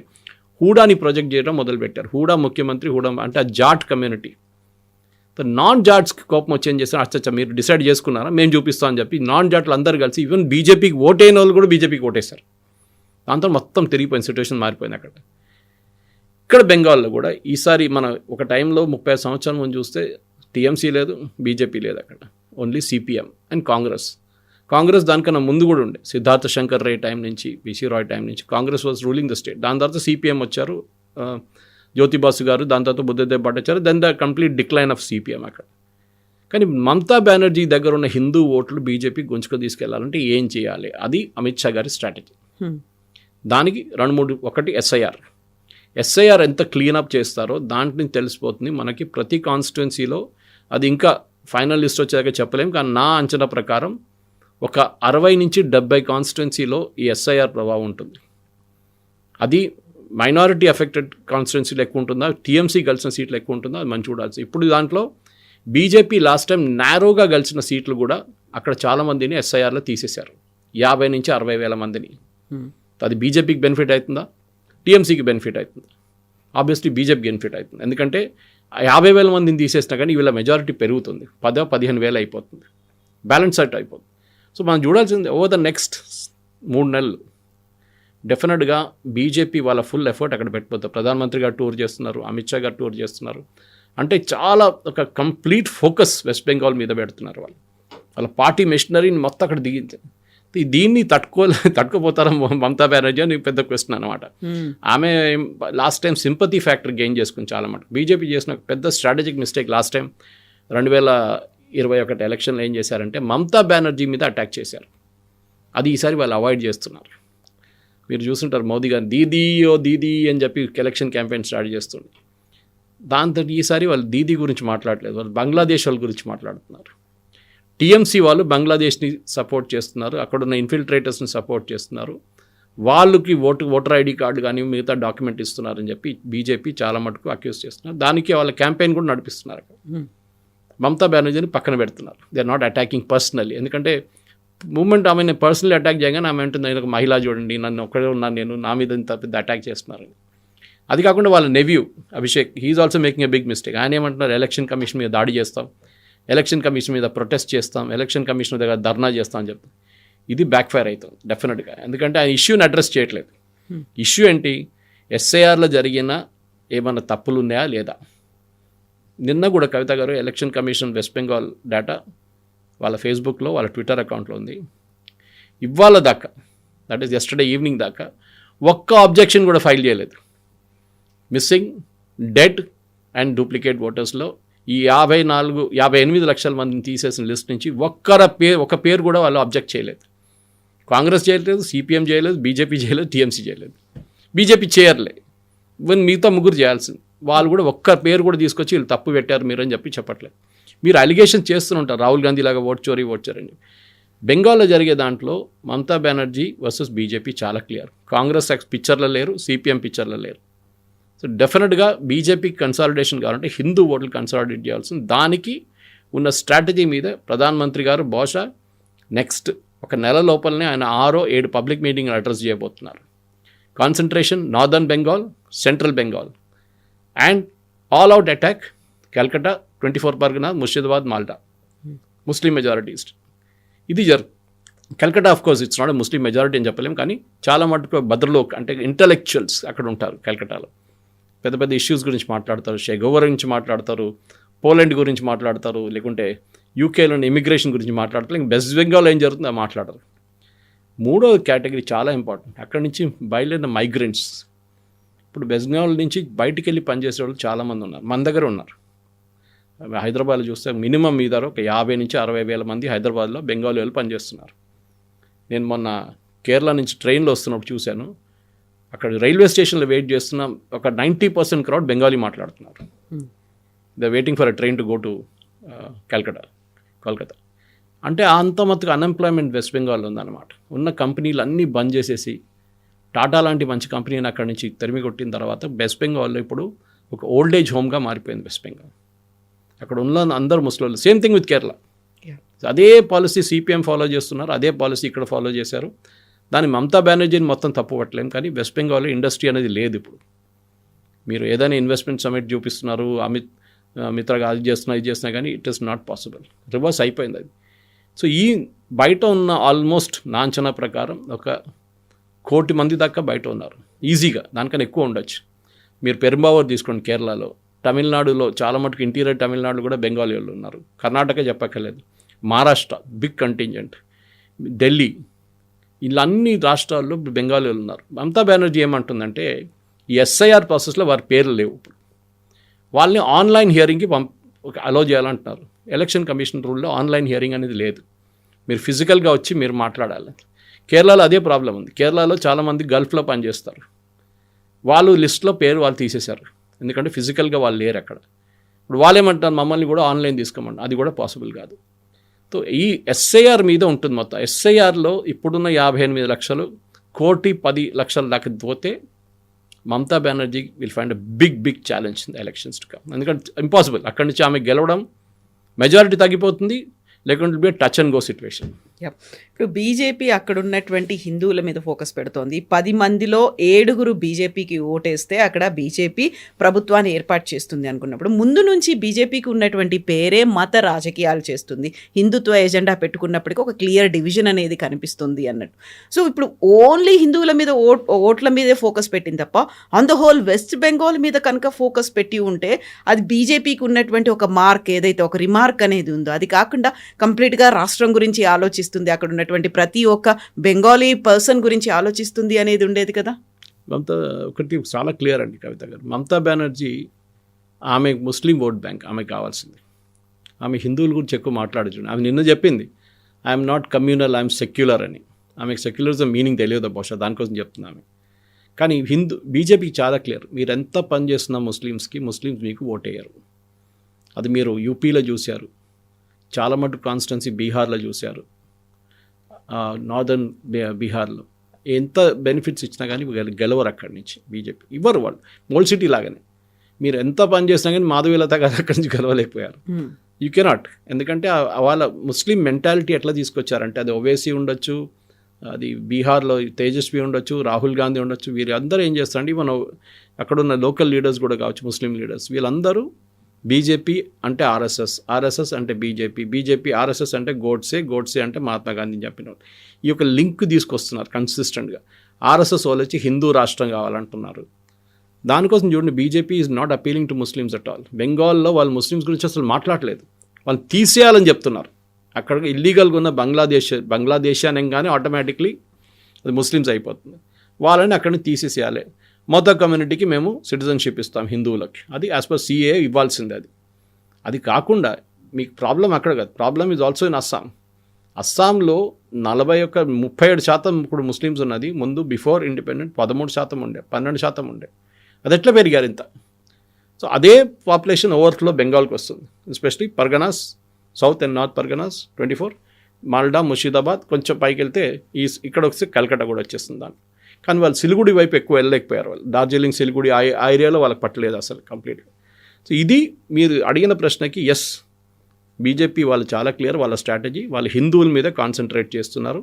S3: హూడాని ప్రొజెక్ట్ చేయడం మొదలుపెట్టారు. హూడా ముఖ్యమంత్రి, హూడా అంటే ఆ జాట్ కమ్యూనిటీ. నాన్ జాట్స్కి కోపం వచ్చి ఏం చేశారు, అచ్చా మీరు డిసైడ్ చేసుకున్నారా, మేము చూపిస్తాం అని చెప్పి నాన్ జాట్లు అందరు కలిసి, ఈవెన్ బీజేపీకి ఓటైన వాళ్ళు కూడా బీజేపీకి ఓటేశారు. దాంతో మొత్తం తిరిగిపోయిన సిచ్యువేషన్ మారిపోయింది అక్కడ. ఇక్కడ బెంగాల్లో కూడా ఈసారి మన ఒక టైంలో 30 సంవత్సరాల ముందు చూస్తే టీఎంసీ లేదు, బీజేపీ లేదు, అక్కడ ఓన్లీ సిపిఎం అండ్ కాంగ్రెస్ దానికన్నా ముందు కూడా ఉండే. సిద్ధార్థ శంకర్ రే టైం నుంచి, బీసీ రాయ్ టైం నుంచి Congress was ruling the state. దాని తర్వాత సిపిఎం వచ్చారు, జ్యోతిబాసు గారు, దాని తర్వాత Buddhadeb Bhattacharya, then the complete decline of CPM అక్కడ. కానీ మమతా బెనర్జీ దగ్గర ఉన్న హిందూ ఓట్లు బీజేపీ గుంజుకు తీసుకెళ్లాలంటే ఏం చేయాలి, అది అమిత్ షా గారి స్ట్రాటజీ. దానికి 2-3, ఒకటి ఎస్ఐఆర్ ఎంత క్లీనప్ చేస్తారో దాంట్లో తెలిసిపోతుంది మనకి. ప్రతి కాన్స్టిట్యున్సీలో అది ఇంకా ఫైనల్ లిస్ట్ వచ్చాక చెప్పలేం, కానీ నా అంచనా ప్రకారం ఒక 60 నుంచి 70 కాన్స్టిట్యున్సీలో ఈ ఎస్ఐఆర్ ప్రభావం ఉంటుంది. అది మైనారిటీ ఎఫెక్టెడ్ కాన్స్టిట్యున్సీలు ఎక్కువ ఉంటుందా, టీఎంసీ గెలిచిన సీట్లు ఎక్కువ ఉంటుందా, అది మనం చూడాల్సి. ఇప్పుడు దాంట్లో బీజేపీ లాస్ట్ టైం నారోగా గెలిచిన సీట్లు కూడా అక్కడ చాలామందిని ఎస్ఐఆర్లో తీసేశారు, 50 నుంచి 60 వేల మందిని. అది బీజేపీకి బెనిఫిట్ అవుతుందా, టీఎంసీకి బెనిఫిట్ అవుతుందా? ఆబ్వియస్లీ బీజేపీ బెనిఫిట్ అవుతుంది. ఎందుకంటే 50,000 మందిని తీసేసినా కానీ వీళ్ళ మెజారిటీ పెరుగుతుంది, 10-15,000 అయిపోతుంది, బ్యాలెన్స్ అవుట్ అయిపోతుంది. సో మనం చూడాల్సింది ఓవర్ ద నెక్స్ట్ 3 నెలలు డెఫినెట్గా బీజేపీ వాళ్ళ ఫుల్ ఎఫర్ట్ అక్కడ పెట్టిపోతారు. ప్రధానమంత్రి గారు టూర్ చేస్తున్నారు, అమిత్ షా గారు టూర్ చేస్తున్నారు. అంటే చాలా ఒక కంప్లీట్ ఫోకస్ వెస్ట్ బెంగాల్ మీద పెడుతున్నారు. వాళ్ళ పార్టీ మెషినరీని మొత్తం అక్కడ దిగింది. దీన్ని తట్టుకోపోతారా మమతా బెనర్జీ అని పెద్ద క్వశ్చన్ అనమాట. ఆమె last time sympathy factor gain చేసుకుని చాలా మాట. బీజేపీ చేసిన పెద్ద స్ట్రాటజిక్ మిస్టేక్ లాస్ట్ టైం 2021 ఎలక్షన్లో ఏం చేశారంటే మమతా బెనర్జీ మీద అటాక్ చేశారు. అది ఈసారి వాళ్ళు అవాయిడ్ చేస్తున్నారు. మీరు చూస్తుంటారు మోదీ గారు దీదీ ఓ దీదీ అని చెప్పి ఎలక్షన్ క్యాంపెయిన్ స్టార్ట్ చేస్తుంది. దాంతో ఈసారి వాళ్ళు దీదీ గురించి మాట్లాడలేదు, వాళ్ళు బంగ్లాదేశ్ వాళ్ళ గురించి మాట్లాడుతున్నారు. టీఎంసీ వాళ్ళు బంగ్లాదేశ్ని సపోర్ట్ చేస్తున్నారు, అక్కడున్న ఇన్ఫిల్ట్రేటర్స్ని సపోర్ట్ చేస్తున్నారు, వాళ్ళకి ఓటర్ ఐడి కార్డు కానీ మిగతా డాక్యుమెంట్ ఇస్తున్నారని చెప్పి బీజేపీ చాలా మటుకు అక్యూజ్ చేస్తున్నారు. దానికి వాళ్ళ క్యాంపెయిన్ కూడా నడిపిస్తున్నారు. మమతా బెనర్జీని పక్కన పెడుతున్నారు. They are not attacking personally. ఎందుకంటే మూమెంట్ ఆమెను పర్సనల్లీ అటాక్ చేయగానే ఆమె అంటుంది నేను ఒక మహిళ చూడండి, నన్ను ఒక్కడే ఉన్నాను, నేను నా మీద ఇంత పెద్ద అటాక్ చేస్తున్నారని. అది కాకుండా వాళ్ళ nephew Abhishek, he is also making a big mistake. ఆయన ఏమంటున్నారు, ఎలక్షన్ కమిషన్ మీద దాడి చేస్తాం, ఎలక్షన్ కమిషన్ మీద ప్రొటెస్ట్ చేస్తాం, ఎలక్షన్ కమిషన్ దగ్గర ధర్నా చేస్తాం అని చెప్తాం. ఇది బ్యాక్ ఫైర్ అవుతుంది డెఫినెట్గా. ఎందుకంటే ఆయన ఇష్యూని అడ్రస్ చేయట్లేదు. ఇష్యూ ఏంటి, ఎస్ఐఆర్లో జరిగిన ఏమన్నా తప్పులు ఉన్నాయా లేదా. నిన్న కూడా కవిత గారు election commission west Bengal data వాళ్ళ ఫేస్బుక్లో వాళ్ళ ట్విట్టర్ అకౌంట్లో ఉంది. ఇవాళ దాకా, దట్ ఈస్ ఎస్టర్డే ఈవినింగ్ దాకా ఒక్క ఆబ్జెక్షన్ కూడా ఫైల్ చేయలేదు. మిస్సింగ్, డెడ్ అండ్ డూప్లికేట్ ఓటర్స్లో ఈ 58 లక్షల మందిని తీసేసిన లిస్ట్ నుంచి ఒక పేరు కూడా వాళ్ళు అబ్జెక్ట్ చేయలేదు. కాంగ్రెస్ చేయలేదు, సిపిఎం చేయలేదు, బీజేపీ చేయలేదు, టీఎంసీ చేయలేదు. బీజేపీ చేయర్లే, ఈవెన్ మిగతా ముగ్గురు చేయాల్సింది. వాళ్ళు కూడా ఒక్క పేరు కూడా తీసుకొచ్చి వీళ్ళు తప్పు పెట్టారు మీరు అని చెప్పి చెప్పట్లేదు. మీరు అలిగేషన్ చేస్తుంటారు, రాహుల్ గాంధీ లాగా ఓట్ చోరీ అని. బెంగాల్లో జరిగే దాంట్లో మమతా బెనర్జీ వర్సెస్ బీజేపీ చాలా క్లియర్. కాంగ్రెస్ పిక్చర్లో లేరు, సిపిఎం పిక్చర్లో లేరు. సో డెఫినెట్గా బీజేపీకి కన్సాలిడేషన్ కావాలంటే హిందూ ఓట్లు కన్సాలిడేట్ చేయాల్సింది. దానికి ఉన్న స్ట్రాటజీ మీద ప్రధానమంత్రి గారు బహుశా నెక్స్ట్ ఒక నెల లోపలనే ఆయన 6-7 పబ్లిక్ మీటింగ్లు అడ్రస్ చేయబోతున్నారు. Concentration northern Bengal, central Bengal and all out attack Calcutta, 24 Pargana, Murshidabad, Malda, Muslim majorities. ఇది Calcutta of course it's not Muslim majority అని చెప్పలేము, కానీ చాలా మటుకు భద్రలోక్ అంటే ఇంటలెక్చువల్స్ అక్కడ ఉంటారు. కల్కట్టాలో పెద్ద పెద్ద ఇష్యూస్ గురించి మాట్లాడతారు, షెగోవర్ గురించి మాట్లాడతారు, పోలాండ్ గురించి మాట్లాడతారు, లేకుంటే యూకేలోని ఇమిగ్రేషన్ గురించి మాట్లాడతారు. ఇంకా వెస్ట్ బెంగాల్ ఏం జరుగుతుందో మాట్లాడరు. మూడో కేటగిరీ చాలా ఇంపార్టెంట్, అక్కడి నుంచి బయలుదేరిన మైగ్రెంట్స్. ఇప్పుడు వెస్ట్ బెంగాల్ నుంచి బయటికి వెళ్ళి పనిచేసే వాళ్ళు చాలామంది ఉన్నారు, మన దగ్గర ఉన్నారు. హైదరాబాద్లో చూస్తే మినిమం మీద ఒక 50 నుంచి 60 వేల మంది హైదరాబాద్లో బెంగాలీ వాళ్ళు పనిచేస్తున్నారు. నేను మొన్న కేరళ నుంచి ట్రైన్లో వస్తున్నప్పుడు చూశాను, అక్కడ రైల్వే స్టేషన్లో వెయిట్ చేస్తున్న ఒక 90% క్రౌడ్ బెంగాలీ మాట్లాడుతున్నారు. They waiting for a train to go to Kolkata. అంటే అంత మట్టుకు అన్ఎంప్లాయ్మెంట్ వెస్ట్ బెంగాల్లో ఉందన్నమాట. ఉన్న కంపెనీలు అన్నీ బంద్ చేసేసి టాటా లాంటి మంచి కంపెనీని అక్కడి నుంచి తరిమి కొట్టిన తర్వాత వెస్ట్ బెంగాల్లో ఇప్పుడు ఒక ఓల్డ్ ఏజ్ హోమ్గా మారిపోయింది వెస్ట్ బెంగాల్. అక్కడ ఉన్న అందరు ముస్లింలు. Same thing with Kerala. అదే పాలసీ సిపిఎం ఫాలో చేస్తున్నారు, అదే పాలసీ ఇక్కడ ఫాలో చేశారు. దాన్ని మమతా బెనర్జీని మొత్తం తప్పు పట్టలేము, కానీ వెస్ట్ బెంగాల్లో ఇండస్ట్రీ అనేది లేదు. ఇప్పుడు మీరు ఏదైనా ఇన్వెస్ట్మెంట్ సమిట్ చూపిస్తున్నారు, మిత్రగా అది చేస్తున్నా ఇది చేస్తున్నా, కానీ it is not possible. Reverse అయిపోయింది అది. సో ఈ బయట ఉన్న ఆల్మోస్ట్ నా అంచనా ప్రకారం ఒక 1 కోటి మంది దాకా బయట ఉన్నారు ఈజీగా, దానికన్నా ఎక్కువ ఉండొచ్చు. మీరు పెరుంబావూర్ తీసుకోండి కేరళలో, తమిళనాడులో చాలా మటుకు ఇంటీరియర్ తమిళనాడు కూడా బెంగాలీ వాళ్ళు ఉన్నారు, కర్ణాటక చెప్పక్కర్లేదు, మహారాష్ట్ర బిగ్ కంటింజెంట్, ఢిల్లీ, ఇలా అన్ని రాష్ట్రాల్లో బెంగాలీ వాళ్ళు ఉన్నారు. మమతా బెనర్జీ ఏమంటుందంటే ఈ ఎస్ఐఆర్ ప్రాసెస్లో వారి పేర్లు లేవు, ఇప్పుడు వాళ్ళని ఆన్లైన్ హియరింగ్కి అలో చేయాలంటున్నారు. ఎలక్షన్ కమిషన్ రూల్లో ఆన్లైన్ హియరింగ్ అనేది లేదు, మీరు ఫిజికల్గా వచ్చి మీరు మాట్లాడాలి. కేరళలో అదే ప్రాబ్లం ఉంది. కేరళలో చాలామంది గల్ఫ్లో పనిచేస్తారు, వాళ్ళు లిస్ట్లో పేరు వాళ్ళు తీసేశారు, ఎందుకంటే ఫిజికల్గా వాళ్ళు లేరు అక్కడ. ఇప్పుడు వాళ్ళు ఏమంటారు, మమ్మల్ని కూడా ఆన్లైన్ తీసుకోమంటారు, అది కూడా పాసిబుల్ కాదు. సో ఈ ఎస్ఐఆర్ మీద ఉంటుంది మొత్తం. ఎస్ఐఆర్లో ఇప్పుడున్న 58 లక్షలు 1,10,00,000 దాకా పోతే Mamata Banerjee will find a big challenge in the elections to come. ఎందుకంటే ఇంపాసిబుల్, అక్కడి నుంచి ఆమె గెలవడం, మెజారిటీ తగ్గిపోతుంది, లేకుంటే be touch and go situation.
S2: ఇప్పుడు బీజేపీ అక్కడ ఉన్నటువంటి హిందువుల మీద ఫోకస్ పెడుతోంది. 10 మందిలో 7 బీజేపీకి ఓటేస్తే అక్కడ బీజేపీ ప్రభుత్వాన్ని ఏర్పాటు చేస్తుంది అనుకున్నప్పుడు ముందు నుంచి బీజేపీకి ఉన్నటువంటి పేరే మత రాజకీయాలు చేస్తుంది. హిందుత్వ ఎజెండా పెట్టుకున్నప్పటికీ ఒక క్లియర్ డివిజన్ అనేది కనిపిస్తుంది అన్నట్టు. సో ఇప్పుడు ఓన్లీ హిందువుల మీద ఓట్ల మీదే ఫోకస్ పెట్టింది తప్ప on the whole west Bengal మీద కనుక ఫోకస్ పెట్టి ఉంటే అది బీజేపీకి ఉన్నటువంటి ఒక మార్క్, ఏదైతే ఒక రిమార్క్ అనేది ఉందో అది కాకుండా కంప్లీట్గా రాష్ట్రం గురించి ఆలోచిస్తుంది, అక్కడ ఉన్నటువంటి ప్రతి ఒక్క బెంగాలీ పర్సన్ గురించి ఆలోచిస్తుంది అనేది ఉండేది కదా.
S3: మమతా ఒకటి చాలా క్లియర్ అండి కవిత గారు. మమతా బెనర్జీ ఆమె ముస్లిం ఓట్ బ్యాంక్, ఆమె కావాల్సింది. ఆమె హిందువుల గురించి ఎక్కువ మాట్లాడచ్చు. ఆమె నిన్న చెప్పింది I'm not communal, I'm secular అని. ఆమెకు సెక్యులరిజం మీనింగ్ తెలియదు బహుశా, దానికోసం చెప్తుంది ఆమె. కానీ బీజేపీకి చాలా క్లియర్, మీరు ఎంత పని చేస్తున్నా ముస్లిమ్స్ మీకు ఓటేయరు. అది మీరు యూపీలో చూశారు, చాలా మటుకు కాన్స్టిట్యున్సీ బీహార్లో చూశారు, నార్దర్న్ బీహార్లో ఎంత బెనిఫిట్స్ ఇచ్చినా కానీ గెలవరు అక్కడి నుంచి బీజేపీ. ఇవ్వరు వాళ్ళు, మోల్ సిటీ లాగానే. మీరు ఎంత పని చేసినా కానీ మాధవీలత గారు అక్కడి నుంచి గెలవలేకపోయారు. You cannot. ఎందుకంటే వాళ్ళ ముస్లిం మెంటాలిటీ ఎట్లా తీసుకొచ్చారంటే, అది ఓవైసీ ఉండొచ్చు, అది బీహార్లో తేజస్వి ఉండొచ్చు, రాహుల్ గాంధీ ఉండొచ్చు, వీరందరూ ఏం చేస్తారంటే మన అక్కడున్న లోకల్ లీడర్స్ కూడా కావచ్చు, ముస్లిం లీడర్స్, వీళ్ళందరూ బీజేపీ అంటే ఆర్ఎస్ఎస్ అంటే బీజేపీ ఆర్ఎస్ఎస్ అంటే గోడ్సే అంటే మహాత్మా గాంధీ చెప్పిన ఈ యొక్క లింక్ తీసుకొస్తున్నారు కన్సిస్టెంట్గా. ఆర్ఎస్ఎస్ వాళ్ళు వచ్చి హిందూ రాష్ట్రం కావాలంటున్నారు. దానికోసం చూడండి, BJP is not appealing to Muslims at all. బెంగాల్లో వాళ్ళు ముస్లిమ్స్ గురించి అసలు మాట్లాడలేదు, వాళ్ళు తీసేయాలని చెప్తున్నారు. అక్కడ ఇల్లీగల్గా ఉన్న బంగ్లాదేశ్ అనగానే ఆటోమేటిక్లీ అది ముస్లిమ్స్ అయిపోతుంది. వాళ్ళని అక్కడిని తీసేసేయాలి. మొత్తం కమ్యూనిటీకి మేము సిటిజన్షిప్ ఇస్తాం హిందువులకి, అది యాజ్ పర్ సిఏ ఇవ్వాల్సిందే. అది కాకుండా మీకు ప్రాబ్లం అక్కడ కాదు, ప్రాబ్లం ఈజ్ ఆల్సో ఇన్ అస్సాంలో 37% ఇప్పుడు ముస్లిమ్స్ ఉన్నది. ముందు బిఫోర్ ఇండిపెండెంట్ 13% ఉండే, 12% ఉండే. అది ఎట్లా పెరిగారు ఇంత? సో అదే పాపులేషన్ ఓవర్ఫ్లో బెంగాల్కి వస్తుంది, especially Parganas, south and north Parganas 24, Malda, Murshidabad, కొంచెం పైకి వెళ్తే ఇక్కడ వస్తే కల్కట్టా కూడా వచ్చేస్తుంది దాన్ని. కానీ వాళ్ళు సిలిగుడి వైపు ఎక్కువ వెళ్ళలేకపోయారు. వాళ్ళు డార్జిలింగ్, సిలిగుడి ఆ ఏరియాలో వాళ్ళకి పట్టలేదు అసలు కంప్లీట్గా. సో ఇది మీరు అడిగిన ప్రశ్నకి ఎస్, బీజేపీ వాళ్ళు చాలా క్లియర్, వాళ్ళ స్ట్రాటజీ, వాళ్ళు హిందువుల మీద కాన్సన్ట్రేట్ చేస్తున్నారు.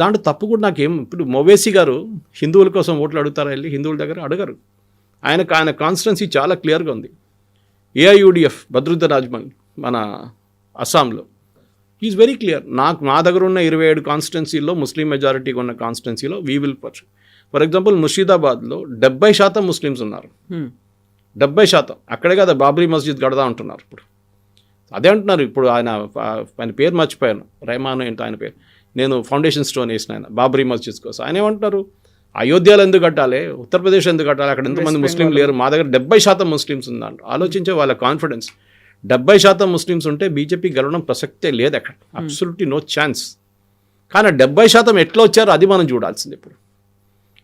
S3: దాంట్లో తప్పు కూడా నాకేం, ఇప్పుడు మొవేసీ గారు హిందువుల కోసం ఓట్లు అడుగుతారా వెళ్ళి? హిందువుల దగ్గర అడగరు. ఆయన కాన్స్టిట్యున్సీ చాలా క్లియర్గా ఉంది. ఏఐయుడిఎఫ్ భద్రుద్ద రాజ్మల్ మన అస్సాంలో ఈజ్ వెరీ క్లియర్. మా దగ్గర ఉన్న 27 కాన్స్టిట్యున్సీలో ముస్లిం మెజారిటీగా ఉన్న కాన్స్టిట్యున్సీలో వీ విల్ పర్చు. ఫర్ ఎగ్జాంపుల్ ముషీదాబాద్లో 70% ముస్లిమ్స్ ఉన్నారు. 70%. అక్కడే కదా బాబ్రీ మస్జిద్ కడదా అంటున్నారు ఇప్పుడు. అదే అంటున్నారు ఇప్పుడు. ఆయన పేరు మర్చిపోయాను, రెహమాన్ ఏంటో ఆయన పేరు. నేను ఫౌండేషన్ స్టోన్ వేసిన ఆయన బాబ్రీ మస్జిద్ కోసం. ఆయన ఏమంటున్నారు, అయోధ్యలో ఎందుకు కట్టాలి, ఉత్తరప్రదేశ్ ఎందుకు కట్టాలి, అక్కడ ఎంతమంది ముస్లిం లేరు, మా దగ్గర 70% ముస్లిమ్స్ ఉందంట. ఆలోచించే వాళ్ళ కాన్ఫిడెన్స్. 70% ముస్లిమ్స్ ఉంటే బీజేపీ గెలవడం ప్రసక్తే లేదు అక్కడ, అబ్సల్యూట్లీ నో ఛాన్స్. కానీ 70% ఎట్లా వచ్చారో అది మనం చూడాల్సింది ఇప్పుడు.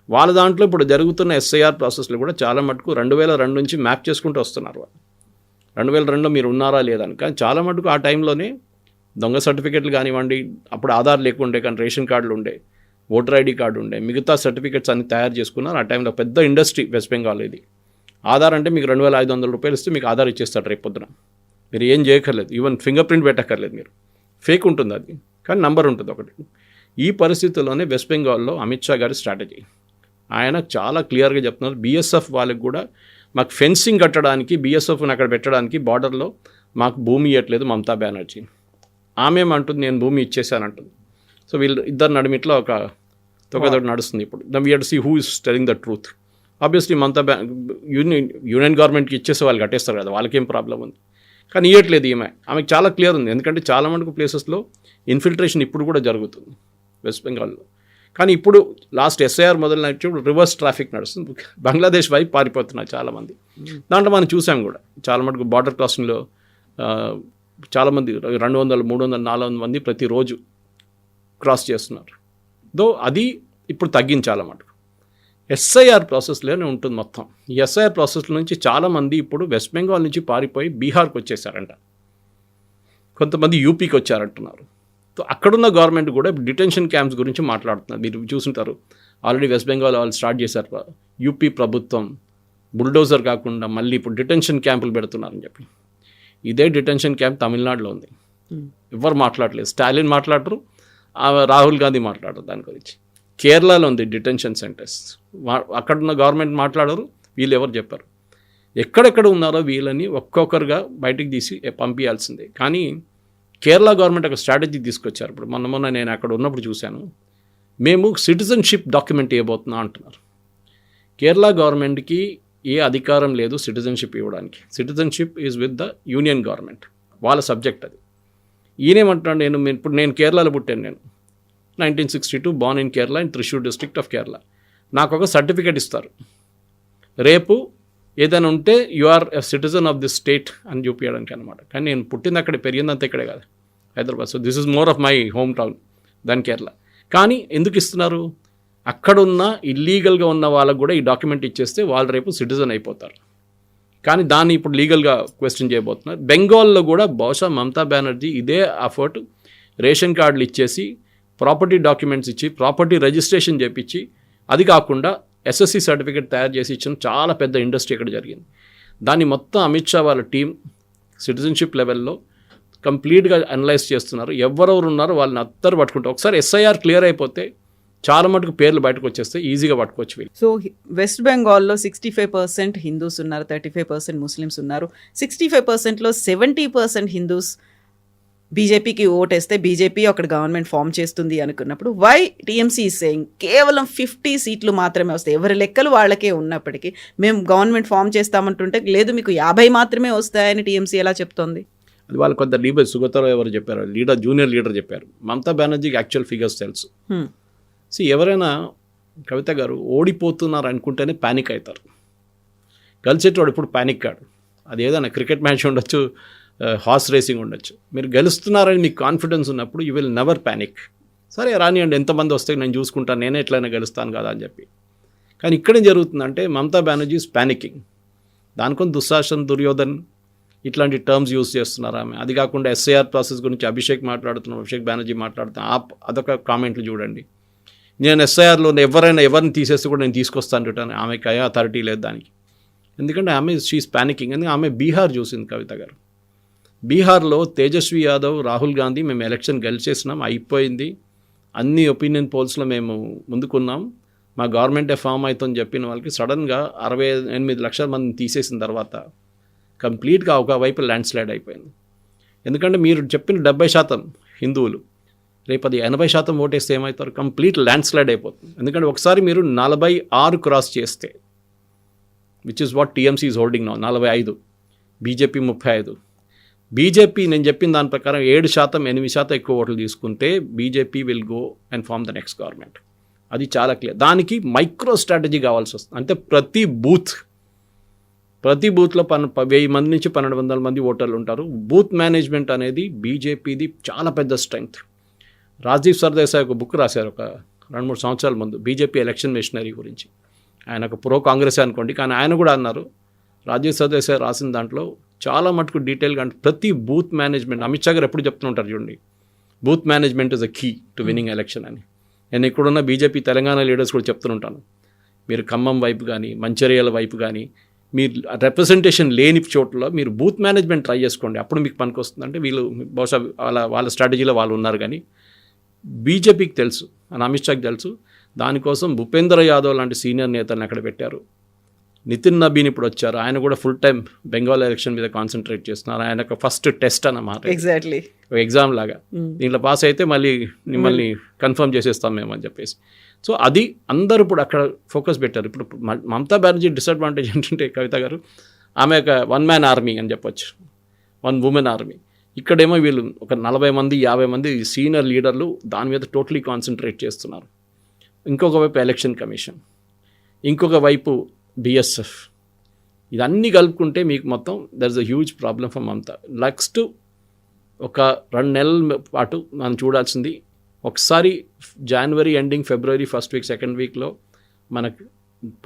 S3: వాళ్ళ దాంట్లో ఇప్పుడు జరుగుతున్న ఎస్ఐఆర్ ప్రాసెస్లో కూడా చాలా మటుకు 2002 నుంచి మ్యాప్ చేసుకుంటూ వస్తున్నారు వాళ్ళు. 2002లో మీరు ఉన్నారా లేదని. కానీ చాలా మటుకు ఆ టైంలోనే దొంగ సర్టిఫికెట్లు కానివ్వండి, అప్పుడు ఆధార్ లేకుండే కానీ రేషన్ కార్డులు ఉండే, ఓటర్ ఐడి కార్డు ఉండే, మిగతా సర్టిఫికెట్స్ అన్ని తయారు చేసుకున్నారు. ఆ టైంలో పెద్ద ఇండస్ట్రీ వెస్ట్ బెంగాల్ ఇది. ఆధార్ అంటే మీకు 2,500 రూపాయలు ఇస్తే మీకు ఆధార్ ఇచ్చేస్తాడు రేపు పొద్దున. మీరు ఏం చేయక్కర్లేదు, ఈవెన్ ఫింగర్ ప్రింట్ పెట్టక్కర్లేదు. మీరు ఫేక్ ఉంటుంది అది, కానీ నంబర్ ఉంటుంది ఒకటి. ఈ పరిస్థితుల్లోనే వెస్ట్ బెంగాల్లో అమిత్ షా గారి స్ట్రాటజీ, ఆయన చాలా క్లియర్గా చెప్తున్నారు. బీఎస్ఎఫ్ వాళ్ళకి కూడా మాకు ఫెన్సింగ్ కట్టడానికి, బీఎస్ఎఫ్ని అక్కడ పెట్టడానికి బార్డర్లో మాకు భూమి ఇవ్వట్లేదు మమతా బెనర్జీ. ఆమె ఏమంటుంది, నేను భూమి ఇచ్చేసానంటుంది. సో వీళ్ళు ఇద్దరు నడిమిట్లో ఒక తొగదొడి నడుస్తుంది ఇప్పుడు. We have to see who is telling the truth. Obviously Mamata union గవర్నమెంట్కి ఇచ్చేస్తే వాళ్ళు కట్టేస్తారు కదా, వాళ్ళకేం ప్రాబ్లం ఉంది. కానీ ఇవ్వట్లేదు ఆమెకు చాలా క్లియర్ ఉంది. ఎందుకంటే చాలా మటుకు ప్లేసెస్లో ఇన్ఫిల్ట్రేషన్ ఇప్పుడు కూడా జరుగుతుంది వెస్ట్ బెంగాల్లో. కానీ ఇప్పుడు లాస్ట్ ఎస్ఐఆర్ మొదలైనప్పుడు రివర్స్ ట్రాఫిక్ నడుస్తుంది, బంగ్లాదేశ్ వైపు పారిపోతున్నారు చాలామంది. దాంట్లో మనం చూసాం కూడా చాలా మటుకు బార్డర్ క్రాసింగ్లో చాలామంది 200, 300, 400 మంది ప్రతిరోజు క్రాస్ చేస్తున్నారు. అది ఇప్పుడు తగ్గించాల మటుకు. ఎస్ఐఆర్ ప్రాసెస్లోనే ఉంటుంది మొత్తం. ఈ ఎస్ఐఆర్ ప్రాసెస్ నుంచి చాలామంది ఇప్పుడు వెస్ట్ బెంగాల్ నుంచి పారిపోయి బీహార్కి వచ్చేసారంట, కొంతమంది యూపీకి వచ్చారంటున్నారు. సో అక్కడున్న గవర్నమెంట్ కూడా డిటెన్షన్ క్యాంప్స్ గురించి మాట్లాడుతున్నారు. మీరు చూసుంటారు, ఆల్రెడీ వెస్ట్ బెంగాల్ వాళ్ళు స్టార్ట్ చేశారు. యూపీ ప్రభుత్వం బుల్డోజర్ కాకుండా మళ్ళీ ఇప్పుడు డిటెన్షన్ క్యాంపులు పెడుతున్నారని చెప్పి. ఇదే డిటెన్షన్ క్యాంప్ తమిళనాడులో ఉంది. ఎవరు మాట్లాడలేదు. స్టాలిన్ మాట్లాడరు, రాహుల్ గాంధీ మాట్లాడరు దాని గురించి. కేరళలో ఉంది డిటెన్షన్ సెంటర్స్. అక్కడున్న గవర్నమెంట్ మాట్లాడరు, వీళ్ళు ఎవరు చెప్పారు. ఎక్కడెక్కడ ఉన్నారో వీళ్ళని ఒక్కొక్కరుగా బయటికి తీసి పంపించాల్సిందే. కానీ కేరళ గవర్నమెంట్ ఒక స్ట్రాటజీ తీసుకొచ్చారు. ఇప్పుడు మొన్న నేను అక్కడ ఉన్నప్పుడు చూశాను, మేము సిటిజన్షిప్ డాక్యుమెంట్ ఇవ్వబోతున్నాం అంటున్నారు. కేరళ గవర్నమెంట్కి ఏ అధికారం లేదు సిటిజన్షిప్ ఇవ్వడానికి. Citizenship is with the union government, వాళ్ళ సబ్జెక్ట్ అది. ఈయనేమంటున్నాడు, నేను కేరళలో పుట్టాను, నేను 1962 born in Kerala in Thrissur district of Kerala. నాకు ఒక సర్టిఫికేట్ ఇస్తారు, రేపు ఏదైనా ఉంటే you are a citizen of this state అని చూపించడానికి అనమాట. కానీ నేను పుట్టింది అక్కడ, పెరిగిందంతా ఇక్కడే కదా, Hyderabad. So this is more of my home town than Kerala. కానీ ఎందుకు ఇస్తున్నారు, అక్కడున్న ఇల్లీగల్గా ఉన్న వాళ్ళకు కూడా ఈ డాక్యుమెంట్ ఇచ్చేస్తే వాళ్ళు రేపు సిటిజన్ అయిపోతారు. కానీ దాన్ని ఇప్పుడు లీగల్గా క్వశ్చన్ చేయబోతున్నారు. బెంగాల్లో కూడా బహుశా మమతా బెనర్జీ ఇదే అఫర్ట్, రేషన్ కార్డులు ఇచ్చేసి ప్రాపర్టీ డాక్యుమెంట్స్ ఇచ్చి ప్రాపర్టీ రిజిస్ట్రేషన్ చేపించి, అది కాకుండా ఎస్ఎస్సి సర్టిఫికేట్ తయారు చేసి ఇచ్చిన చాలా పెద్ద ఇండస్ట్రీ ఇక్కడ జరిగింది. దాన్ని మొత్తం అమిత్ షా వాళ్ళ టీం సిటిజన్షిప్ లెవెల్లో కంప్లీట్గా అనలైజ్ చేస్తున్నారు. ఎవరెవరు ఉన్నారో వాళ్ళని అందరూ పట్టుకుంటారు. ఒకసారి ఎస్ఐఆర్ క్లియర్ అయిపోతే చాలా మటుకు పేర్లు బయటకు వచ్చేస్తే ఈజీగా పట్టుకోవచ్చు వీళ్ళు.
S2: సో వెస్ట్ బెంగాల్లో 65% హిందూస్ ఉన్నారు, 35% ముస్లిమ్స్ ఉన్నారు. 65%లో 70% హిందూస్ బీజేపీకి ఓటేస్తే బీజేపీ అక్కడ గవర్నమెంట్ ఫామ్ చేస్తుంది అనుకున్నప్పుడు వై టీఎంసీ ఈజ్ సేయింగ్ కేవలం 50 సీట్లు మాత్రమే వస్తాయి, ఎవరి లెక్కలు వాళ్ళకే ఉన్నప్పటికీ మేము గవర్నమెంట్ ఫామ్ చేస్తామంటుంటే లేదు మీకు 50 మాత్రమే వస్తాయని టీఎంసీ ఎలా చెప్తోంది?
S3: అది వాళ్ళు కొంత లీడర్ సుగతరావు ఎవరు చెప్పారు, జూనియర్ లీడర్ చెప్పారు. మమతా బెనర్జీకి యాక్చువల్ ఫిగర్స్ తెలుసు. ఎవరైనా కవిత గారు ఓడిపోతున్నారు అనుకుంటేనే ప్యానిక్ అవుతారు. గెలిచేటోడు ఇప్పుడు ప్యానిక్ కాడు. అది ఏదైనా క్రికెట్ మ్యాచ్ ఉండొచ్చు, హార్స్ రేసింగ్ ఉండొచ్చు. మీరు గెలుస్తున్నారని మీకు కాన్ఫిడెన్స్ ఉన్నప్పుడు యూ విల్ నెవర్ ప్యానిక్. సరే రానియండి, ఎంతమంది వస్తే నేను చూసుకుంటాను, నేనే ఎట్లయినా గెలుస్తాను కదా అని చెప్పి. కానీ ఇక్కడేం జరుగుతుందంటే మమతా బెనర్జీ ఈజ్ ప్యానికింగ్. దానికొని దుశ్శాసన్, దుర్యోధన్ ఇట్లాంటి టర్మ్స్ యూజ్ చేస్తున్నారు ఆమె. అది కాకుండా ఎస్ఐఆర్ ప్రాసెస్ గురించి అభిషేక్ బెనర్జీ మాట్లాడుతున్నాం. అదొక కామెంట్లు చూడండి. నేను ఎస్ఐఆర్లో ఎవరిని తీసేస్తే కూడా నేను తీసుకొస్తాను రిటర్న్. ఆమెకి అథారిటీ లేదు దానికి. ఎందుకంటే ఆమె షీఈస్ ప్యానికింగ్. ఎందుకంటే ఆమె బీహార్ చూసింది కవిత గారు. బీహార్లో తేజస్వి యాదవ్, రాహుల్ గాంధీ మేము ఎలక్షన్ గెలిచేసినాం, అయిపోయింది, అన్ని ఒపీనియన్ పోల్స్లో మేము ముందుకున్నాం, మా గవర్నమెంటే ఫామ్ అవుతుందని చెప్పిన వాళ్ళకి సడన్గా 68 లక్షల మందిని తీసేసిన తర్వాత కంప్లీట్గా ఒకవైపు ల్యాండ్ స్లైడ్ అయిపోయింది. ఎందుకంటే మీరు చెప్పిన 70% హిందువులు, రేపు అది 80% ఓటేస్తే ఏమవుతారు, కంప్లీట్ ల్యాండ్ స్లైడ్ అయిపోతుంది. ఎందుకంటే ఒకసారి మీరు 46 క్రాస్ చేస్తే, which is what TMC is holding now, 45, BJP 35. BJP నేను చెప్పిన దాని ప్రకారం 7%, 8% ఎక్కువ ఓట్లు తీసుకుంటే BJP will go and form the next government. అది చాలా క్లియర్. దానికి మైక్రో స్ట్రాటజీ కావాల్సి వస్తుంది. అంటే ప్రతి బూత్లో 1000 మంది నుంచి 1200 మంది ఓటర్లు ఉంటారు. బూత్ మేనేజ్మెంట్ అనేది బీజేపీది చాలా పెద్ద స్ట్రెంగ్త్. రాజీవ్ సర్దేశాయ్ ఒక బుక్ రాశారు ఒక 2-3 సంవత్సరాల ముందు బీజేపీ ఎలక్షన్ మిషనరీ గురించి. ఆయన ఒక ప్రో కాంగ్రెస్ అనుకోండి, కానీ ఆయన కూడా అన్నారు, రాజీవ్ సర్దేశాయ్ రాసిన దాంట్లో చాలా మటుకు డీటెయిల్గా అంటే ప్రతి బూత్ మేనేజ్మెంట్, అమిత్ షా గారు ఎప్పుడు చెప్తుంటారు చూడండి, booth management is a key to winning election అని. నేను ఇక్కడున్న బీజేపీ తెలంగాణ లీడర్స్ కూడా చెప్తుంటాను, మీరు ఖమ్మం వైపు కానీ మంచిర్యాల వైపు కానీ మీరు రిప్రజెంటేషన్ లేని చోట్ల మీరు బూత్ మేనేజ్మెంట్ ట్రై చేసుకోండి, అప్పుడు మీకు పనికి వస్తుంది. అంటే వీళ్ళు బహుశా వాళ్ళ స్ట్రాటజీలో వాళ్ళు ఉన్నారు. కానీ బీజేపీకి తెలుసు అని అమిత్ షాకి తెలుసు. దానికోసం భూపేంద్ర యాదవ్ లాంటి సీనియర్ నేతలను అక్కడ పెట్టారు. నితిన్ నబీన్ ఇప్పుడు వచ్చారు, ఆయన కూడా ఫుల్ టైం బెంగాల్ ఎలక్షన్ మీద కాన్సన్ట్రేట్ చేస్తున్నారు. ఆయన ఒక ఫస్ట్ టెస్ట్ అన్నమాట,
S2: ఎగ్జాక్ట్లీ
S3: ఎగ్జామ్ లాగా. దీంట్లో పాస్ అయితే మళ్ళీ మిమ్మల్ని కన్ఫర్మ్ చేసేస్తాం మేము అని చెప్పేసి. సో అది అందరూ ఇప్పుడు అక్కడ ఫోకస్ పెట్టారు. ఇప్పుడు మమతా బెనర్జీ డిసడ్వాంటేజ్ ఏంటంటే కవిత గారు, ఆమె ఒక 1 మ్యాన్ ఆర్మీ అని చెప్పొచ్చు, 1 ఉమెన్ ఆర్మీ. ఇక్కడేమో వీళ్ళు ఒక 40 మంది 50 మంది సీనియర్ లీడర్లు దాని మీద టోటలీ కాన్సన్ట్రేట్ చేస్తున్నారు. ఇంకొక వైపు ఎలక్షన్ కమిషన్, ఇంకొక వైపు బిఎస్ఎఫ్, ఇదన్నీ కలుపుకుంటే మీకు మొత్తం there is a huge problem for Mamata. Next ఒక 2 నెలల పాటు మనం చూడాల్సింది, ఒకసారి జనవరి ఎండింగ్, ఫిబ్రవరి ఫస్ట్ వీక్, సెకండ్ వీక్లో మనకు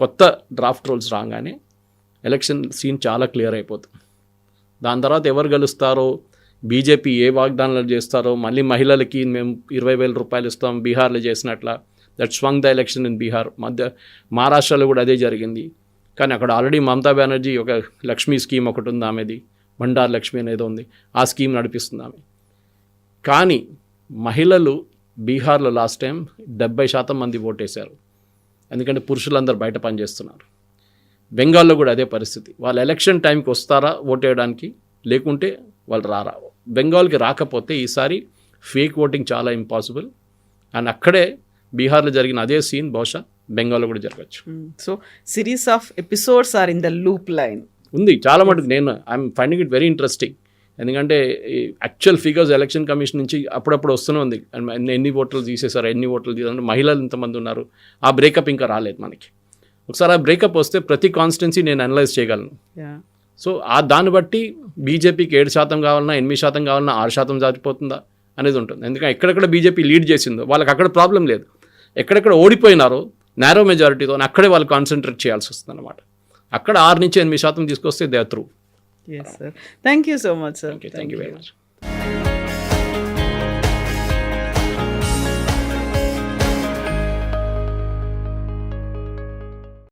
S3: కొత్త డ్రాఫ్ట్ రోల్స్ రాగానే ఎలక్షన్ సీన్ చాలా క్లియర్ అయిపోతుంది. దాని తర్వాత ఎవరు గెలుస్తారో, బీజేపీ ఏ వాగ్దానాలు చేస్తారో మళ్ళీ మహిళలకి మేము 20,000 రూపాయలు ఇస్తాం బీహార్లో చేసినట్ల that swung the election in Bihar. మహారాష్ట్రలో కూడా అదే జరిగింది. కానీ అక్కడ ఆల్రెడీ మమతా బెనర్జీ ఒక లక్ష్మీ స్కీమ్ ఒకటి ఉంది, ఆమెది బండార్ లక్ష్మి అనేది ఉంది, ఆ స్కీమ్ నడిపిస్తుంది ఆమె. కానీ మహిళలు బీహార్లో లాస్ట్ టైం 70% మంది ఓటేశారు, ఎందుకంటే పురుషులందరూ బయట పనిచేస్తున్నారు. బెంగాల్లో కూడా అదే పరిస్థితి. వాళ్ళు ఎలక్షన్ టైంకి వస్తారా ఓటేయడానికి, లేకుంటే వాళ్ళు రారా. బెంగాల్కి రాకపోతే ఈసారి ఫేక్ ఓటింగ్ చాలా ఇంపాసిబుల్. అండ్ అక్కడే బీహార్లో జరిగిన అదే సీన్ బహుశా బెంగాల్లో కూడా జరగచ్చు.
S2: So series of episodes are in the loop line
S3: ఉంది చాలా మటుకు. నేను I'm finding it very interesting, ఎందుకంటే యాక్చువల్ ఫిగర్స్ ఎలక్షన్ కమిషన్ నుంచి అప్పుడప్పుడు వస్తూనే ఉంది. ఎన్ని ఓట్లు తీసేశారు, ఎన్ని ఓట్లు తీసారు, మహిళలు ఇంతమంది ఉన్నారు. ఆ బ్రేకప్ ఇంకా రాలేదు మనకి. ఒకసారి ఆ బ్రేకప్ వస్తే ప్రతి కాన్స్టిట్యున్సీ నేను అనలైజ్ చేయగలను. సో దాన్ని బట్టి బీజేపీకి 7% కావాలన్నా 8% కావాలన్నా 6% జారిపోతుందా అనేది ఉంటుంది. ఎందుకంటే ఎక్కడెక్కడ బీజేపీ లీడ్ చేసిందో వాళ్ళకి అక్కడ ప్రాబ్లం లేదు. ఎక్కడెక్కడ ఓడిపోయినారో నేరో మెజారిటీతో అక్కడే వాళ్ళు కాన్సన్ట్రేట్ చేయాల్సి వస్తుంది అనమాట. అక్కడ 6-8% తీసుకొస్తే they or through.
S2: Yes, sir. Thank you so much, sir.
S3: Thank you very much.